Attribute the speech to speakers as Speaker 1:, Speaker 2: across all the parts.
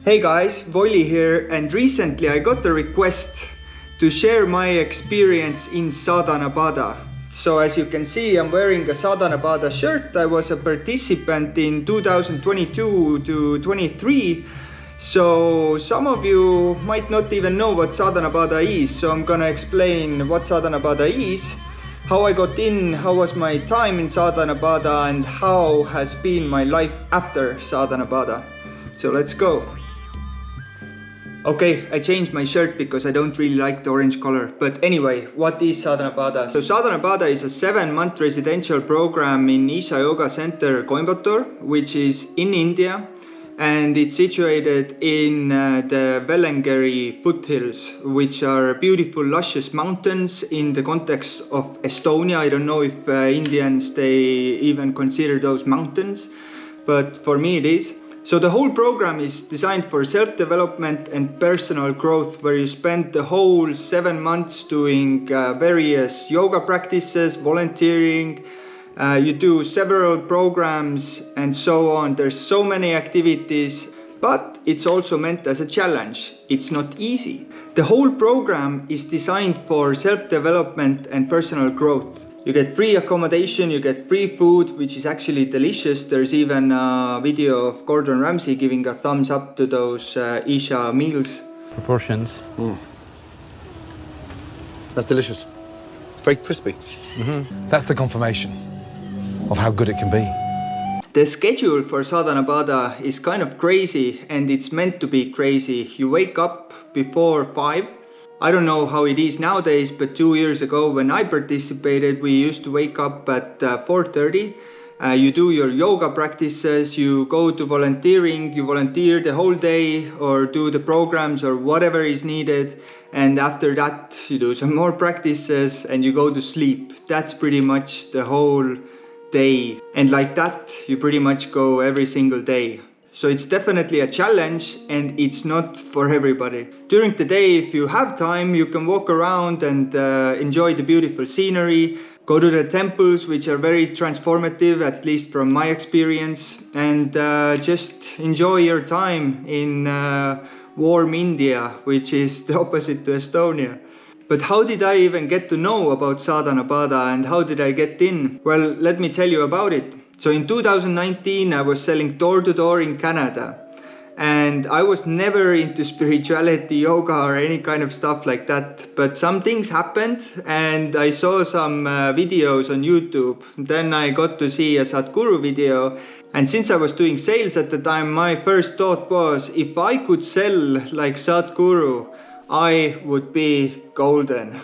Speaker 1: Hey guys, Voili here, and recently I got a request to share my experience in Sadhanapada. So as you can see, I'm wearing a Sadhanapada shirt. I was a participant in 2022 to 23. So some of you might not even know what Sadhanapada is. So I'm gonna explain what Sadhanapada is, how I got in, how was my time in Sadhanapada, and how has been my life after Sadhanapada. So let's go. Okay, I changed my shirt because I don't really like the orange color. But anyway, what is Sadhanapada? So Sadhanapada is a 7-month residential program in Isha Yoga Center, Coimbatore, which is in India. And it's situated in the Velengeri foothills, which are beautiful, luscious mountains in the context of Estonia. I don't know if Indians, they even consider those mountains, but for me it is. So the whole program is designed for self-development and personal growth, where you spend the whole 7 months doing various yoga practices, volunteering, you do several programs and so on. There's so many activities, but it's also meant as a challenge. It's not easy. The whole program is designed for self-development and personal growth. You get free accommodation, you get free food, which is actually delicious. There's even a video of Gordon Ramsay giving a thumbs up to those Isha meals.
Speaker 2: Proportions.
Speaker 3: That's delicious. Very crispy.
Speaker 2: Mm-hmm.
Speaker 4: That's the confirmation of how good it can be.
Speaker 1: The schedule for Sadhanapada is kind of crazy, and it's meant to be crazy. You wake up before 5. I don't know how it is nowadays, but 2 years ago when I participated, we used to wake up at 4:30. You do your yoga practices, you go to volunteering, you volunteer the whole day or do the programs or whatever is needed. And after that, you do some more practices and you go to sleep. That's pretty much the whole day. And like that, you pretty much go every single day. So it's definitely a challenge, and it's not for everybody. During the day, if you have time, you can walk around and enjoy the beautiful scenery, go to the temples, which are very transformative, at least from my experience, and just enjoy your time in warm India, which is the opposite to Estonia. But how did I even get to know about Sadhanapada and how did I get in? Well, let me tell you about it. So in 2019, I was selling door-to-door in Canada, and I was never into spirituality, yoga, or any kind of stuff like that. But some things happened, and I saw some videos on YouTube. Then I got to see a Sadhguru video. And since I was doing sales at the time, my first thought was, if I could sell like Sadhguru, I would be golden.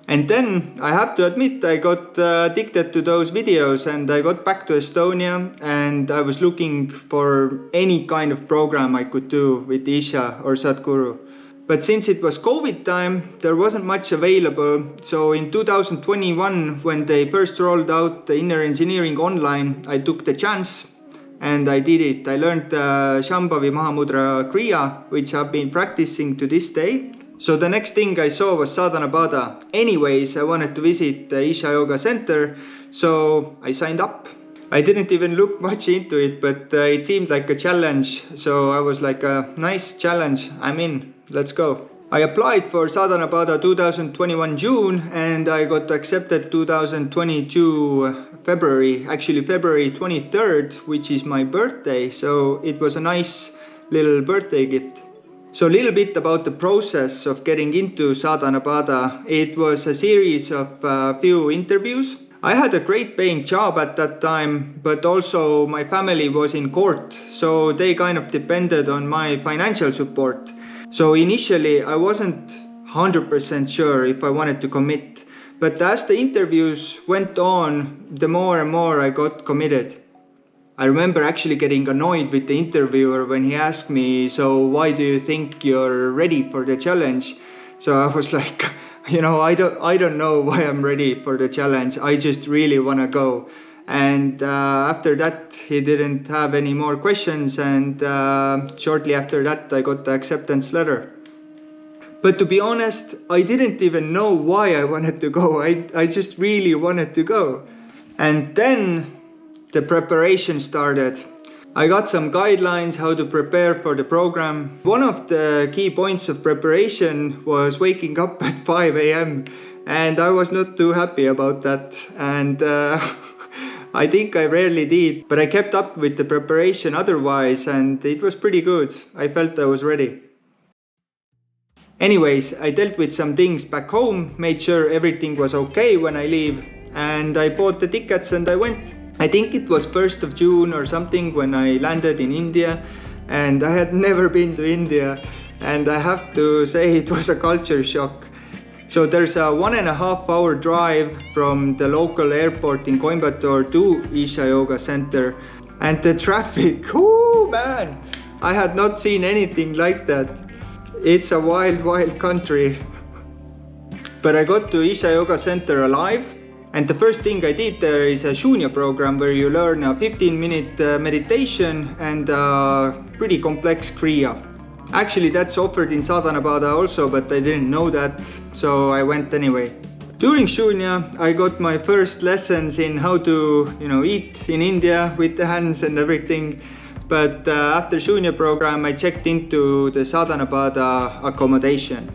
Speaker 1: And then I have to admit, I got addicted to those videos, and I got back to Estonia, and I was looking for any kind of program I could do with Isha or Sadhguru. But since it was COVID time, there wasn't much available. So in 2021, when they first rolled out the inner engineering online, I took the chance and I did it. I learned Shambhavi Mahamudra Kriya, which I've been practicing to this day. So the next thing I saw was Sadhanapada. Anyways, I wanted to visit the Isha Yoga Center, so I signed up. I didn't even look much into it, but it seemed like a challenge. So I was like, a nice challenge, I'm in, let's go. I applied for Sadhanapada 2021 June, and I got accepted 2022 February, actually February 23rd, which is my birthday. So it was a nice little birthday gift. So a little bit about the process of getting into Sadhanapada. It was a series of few interviews. I had a great paying job at that time, but also my family was in court, so they kind of depended on my financial support. So initially I wasn't 100% sure if I wanted to commit, but as the interviews went on, the more and more I got committed. I remember actually getting annoyed with the interviewer when he asked me, so why do you think you're ready for the challenge? So I was like, I don't know why I'm ready for the challenge. I just really want to go. And after that, he didn't have any more questions. And shortly after that, I got the acceptance letter. But to be honest, I didn't even know why I wanted to go. I just really wanted to go. And then the preparation started. I got some guidelines how to prepare for the program. One of the key points of preparation was waking up at 5 a.m. and I was not too happy about that. And I think I rarely did, but I kept up with the preparation otherwise and it was pretty good. I felt I was ready. Anyways, I dealt with some things back home, made sure everything was okay when I leave, and I bought the tickets and I went. I think it was 1st of June or something when I landed in India, and I had never been to India, and I have to say it was a culture shock. So there's a 1.5 hour drive from the local airport in Coimbatore to Isha Yoga Center, and the traffic, oh man, I had not seen anything like that. It's a wild country. But I got to Isha Yoga Center alive, and the first thing I did there is a Shunya program where you learn a 15-minute meditation and a pretty complex Kriya. Actually, that's offered in Sadhanapada also, but I didn't know that, so I went anyway. During Shunya, I got my first lessons in how to, eat in India with the hands and everything. But after Shunya program, I checked into the Sadhanapada accommodation.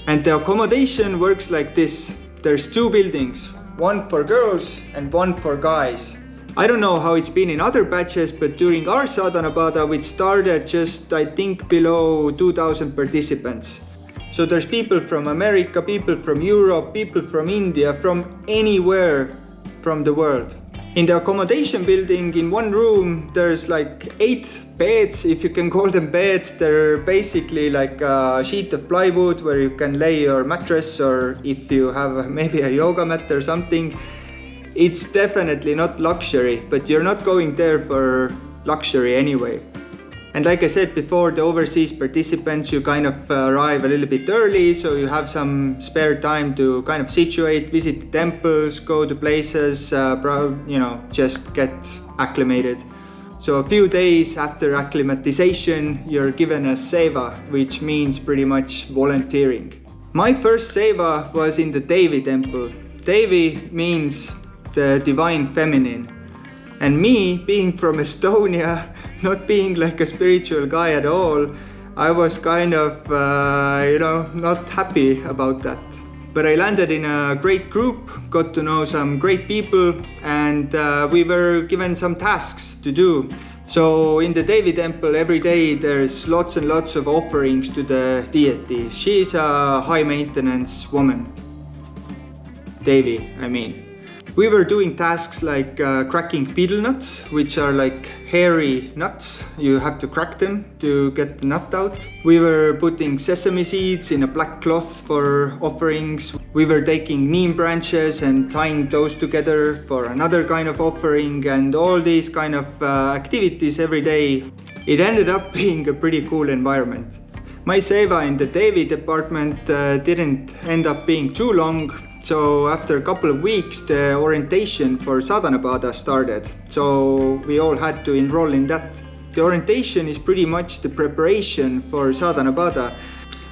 Speaker 1: And the accommodation works like this. There's 2 buildings, one for girls and one for guys. I don't know how it's been in other batches, but during our Sadhanapada, we started just, I think, below 2,000 participants. So there's people from America, people from Europe, people from India, from anywhere from the world. In the accommodation building, in one room, there's like 8 beds, if you can call them beds. They're basically like a sheet of plywood where you can lay your mattress, or if you have maybe a yoga mat or something. It's definitely not luxury, but you're not going there for luxury anyway. And like I said before, the overseas participants, you kind of arrive a little bit early, so you have some spare time to kind of situate, visit the temples, go to places, just get acclimated. So a few days after acclimatization, you're given a seva, which means pretty much volunteering. My first seva was in the Devi temple. Devi means the divine feminine. And me, being from Estonia, not being like a spiritual guy at all, I was kind of, not happy about that. But I landed in a great group, got to know some great people, and we were given some tasks to do. So in the Devi temple, every day there's lots and lots of offerings to the deity. She's a high maintenance woman. Devi, I mean. We were doing tasks like cracking betel nuts, which are like hairy nuts. You have to crack them to get the nut out. We were putting sesame seeds in a black cloth for offerings. We were taking neem branches and tying those together for another kind of offering, and all these kind of activities every day. It ended up being a pretty cool environment. My seva in the Devi department didn't end up being too long. So after a couple of weeks, the orientation for Sadhanapada started. So we all had to enroll in that. The orientation is pretty much the preparation for Sadhanapada.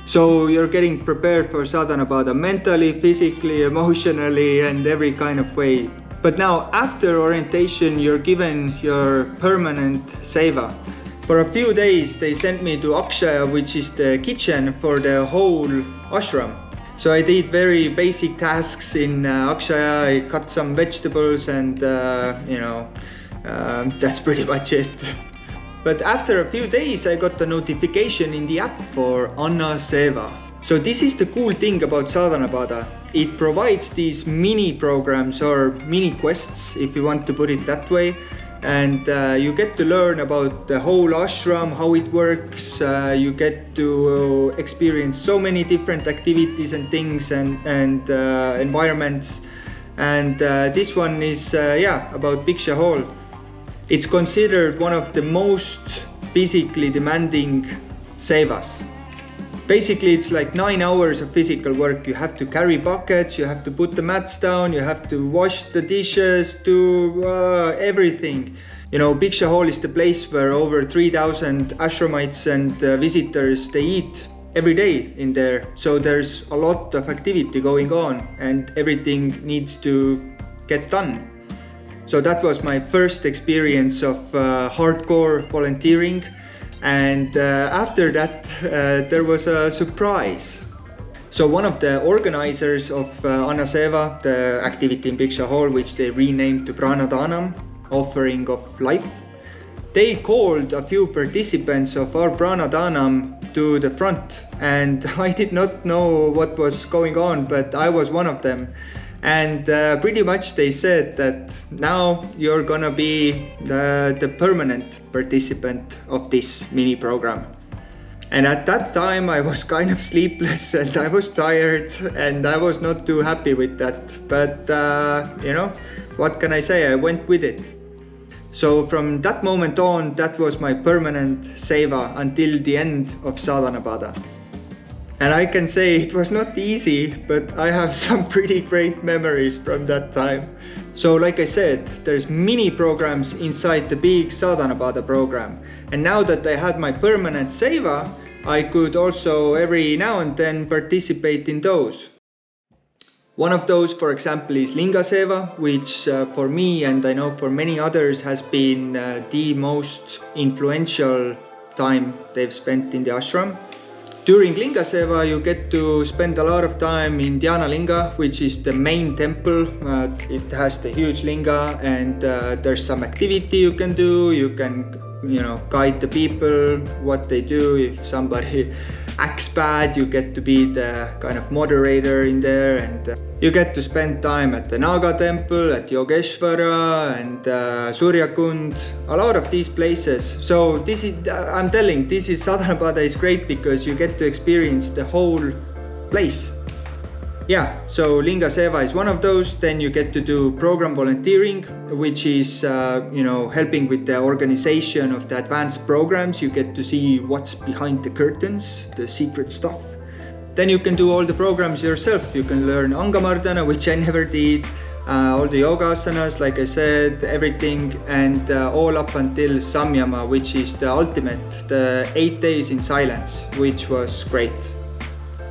Speaker 1: So you're getting prepared for Sadhanapada mentally, physically, emotionally, and every kind of way. But now after orientation, you're given your permanent seva. For a few days, they sent me to Akshaya, which is the kitchen for the whole ashram. So I did very basic tasks in Akshaya. I cut some vegetables and, that's pretty much it. But after a few days, I got a notification in the app for Anna Seva. So this is the cool thing about Sadhanapada. It provides these mini programs or mini quests, if you want to put it that way. And you get to learn about the whole ashram, how it works. You get to experience so many different activities and things and environments. And this one is about Bhiksha Hall. It's considered one of the most physically demanding sevas. Basically, it's like 9 hours of physical work. You have to carry buckets, you have to put the mats down, you have to wash the dishes, do everything. Bhiksha Hall is the place where over 3,000 ashramites and visitors, they eat every day in there. So there's a lot of activity going on and everything needs to get done. So that was my first experience of hardcore volunteering. And after that, there was a surprise. So one of the organizers of Anna Seva, the activity in Bhiksha Hall, which they renamed to Pranadanam, offering of life, they called a few participants of our Pranadanam to the front, and I did not know what was going on, but I was one of them. And pretty much they said that now you're gonna be the permanent participant of this mini program. And at that time I was kind of sleepless and I was tired and I was not too happy with that. But you know, what can I say? I went with it. So from that moment on, that was my permanent seva until the end of Sadhanapada. And I can say it was not easy, but I have some pretty great memories from that time. So like I said, there's mini programs inside the big Sadhanapada program. And now that I had my permanent seva, I could also every now and then participate in those. One of those, for example, is Linga Seva, which for me and I know for many others has been the most influential time they've spent in the ashram. During Linga Seva, you get to spend a lot of time in Dhyana Linga, which is the main temple. It has the huge linga, and there's some activity you can do. You can, guide the people, what they do. If somebody acts bad, you get to be the kind of moderator in there, and you get to spend time at the Naga temple, at Yogeshwara and Suryakund, a lot of these places. So this is, I'm telling, this is Sadhanapada is great because you get to experience the whole place. Yeah, so Linga Seva is one of those. Then you get to do program volunteering, which is, helping with the organization of the advanced programs. You get to see what's behind the curtains, the secret stuff. Then you can do all the programs yourself. You can learn Angamardana, which I never did, all the yoga asanas, like I said, everything, and all up until Samyama, which is the ultimate, the 8 days in silence, which was great.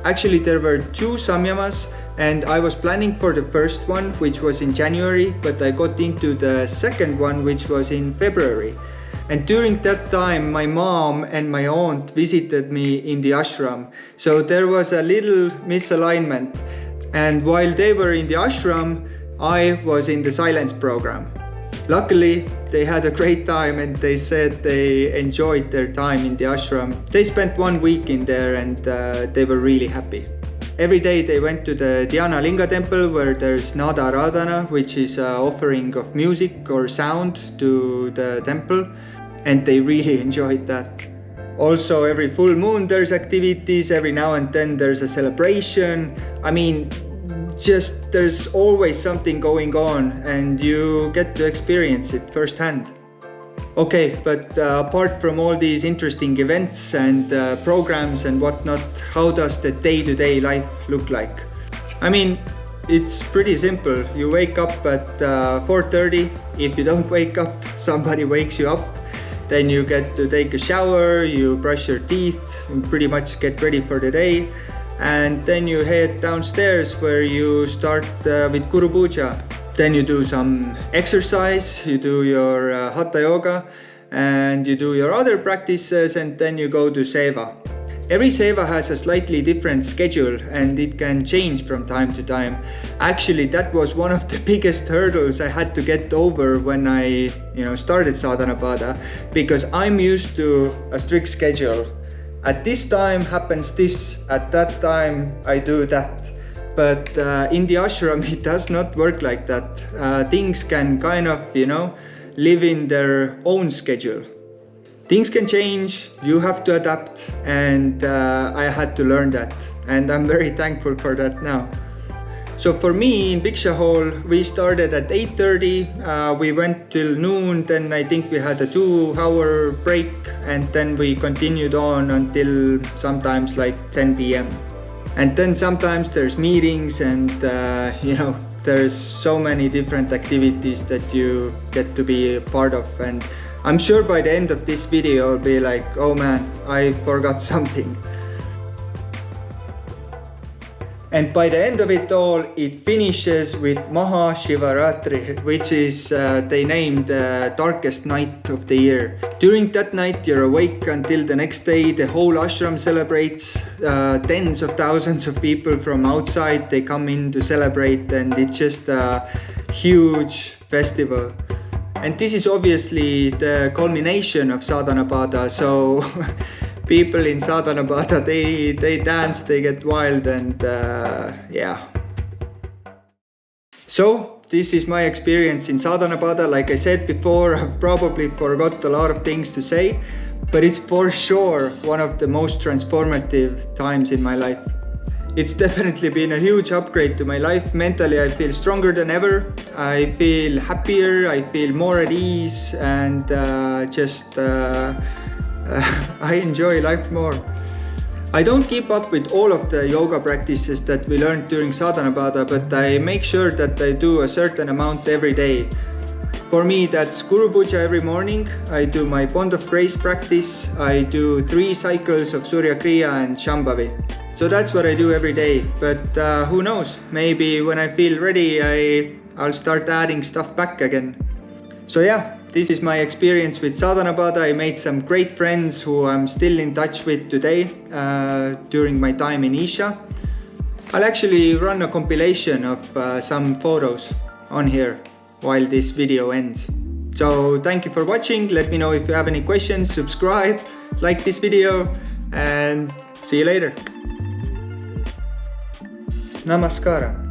Speaker 1: Actually, there were 2 Samyamas, and I was planning for the first one, which was in January, but I got into the second one, which was in February. And during that time, my mom and my aunt visited me in the ashram. So there was a little misalignment. And while they were in the ashram, I was in the silence program. Luckily, they had a great time and they said they enjoyed their time in the ashram. They spent 1 week in there and they were really happy. Every day they went to the Dhyana Linga temple where there's Nada Aradhana, which is an offering of music or sound to the temple, and they really enjoyed that. Also, every full moon there's activities, every now and then there's a celebration. I mean, just there's always something going on and you get to experience it firsthand. Okay, but apart from all these interesting events and programs and whatnot, how does the day-to-day life look like? I mean, it's pretty simple. You wake up at 4:30. If you don't wake up, somebody wakes you up. Then you get to take a shower, you brush your teeth, and pretty much get ready for the day. And then you head downstairs where you start with Guru Puja. Then you do some exercise, you do your Hatha Yoga, and you do your other practices, and then you go to seva. Every seva has a slightly different schedule and it can change from time to time. Actually, that was one of the biggest hurdles I had to get over when I started Sadhanapada, because I'm used to a strict schedule. At this time happens this, at that time I do that. But in the ashram it does not work like that. Things can kind of, live in their own schedule. Things can change, you have to adapt, and I had to learn that. And I'm very thankful for that now. So for me in Bhiksha Hall, we started at 8:30, we went till noon, then I think we had a 2-hour break, and then we continued on until sometimes like 10 p.m. And then sometimes there's meetings and there's so many different activities that you get to be a part of. And I'm sure by the end of this video I'll be like, oh man, I forgot something. And by the end of it all, it finishes with Maha Shivaratri, which is they named the darkest night of the year. During that night, you're awake until the next day. The whole ashram celebrates. Tens of thousands of people from outside, they come in to celebrate, and it's just a huge festival. And this is obviously the culmination of Sadhanapada. So people in Sadhanapada, they dance, they get wild, and yeah. So this is my experience in Sadhanapada. Like I said before, I probably forgot a lot of things to say, but it's for sure one of the most transformative times in my life. It's definitely been a huge upgrade to my life. Mentally, I feel stronger than ever. I feel happier, I feel more at ease, and I enjoy life more. I don't keep up with all of the yoga practices that we learned during Sadhanapada, but I make sure that I do a certain amount every day. For me, that's Guru Puja every morning. I do my Bond of Grace practice. I do 3 cycles of Surya Kriya and Shambhavi. So that's what I do every day. But who knows? Maybe when I feel ready, I'll start adding stuff back again. So yeah, this is my experience with Sadhanapada. I made some great friends who I'm still in touch with today during my time in Isha. I'll actually run a compilation of some photos on here while this video ends. So thank you for watching. Let me know if you have any questions, subscribe, like this video, and see you later. Namaskara.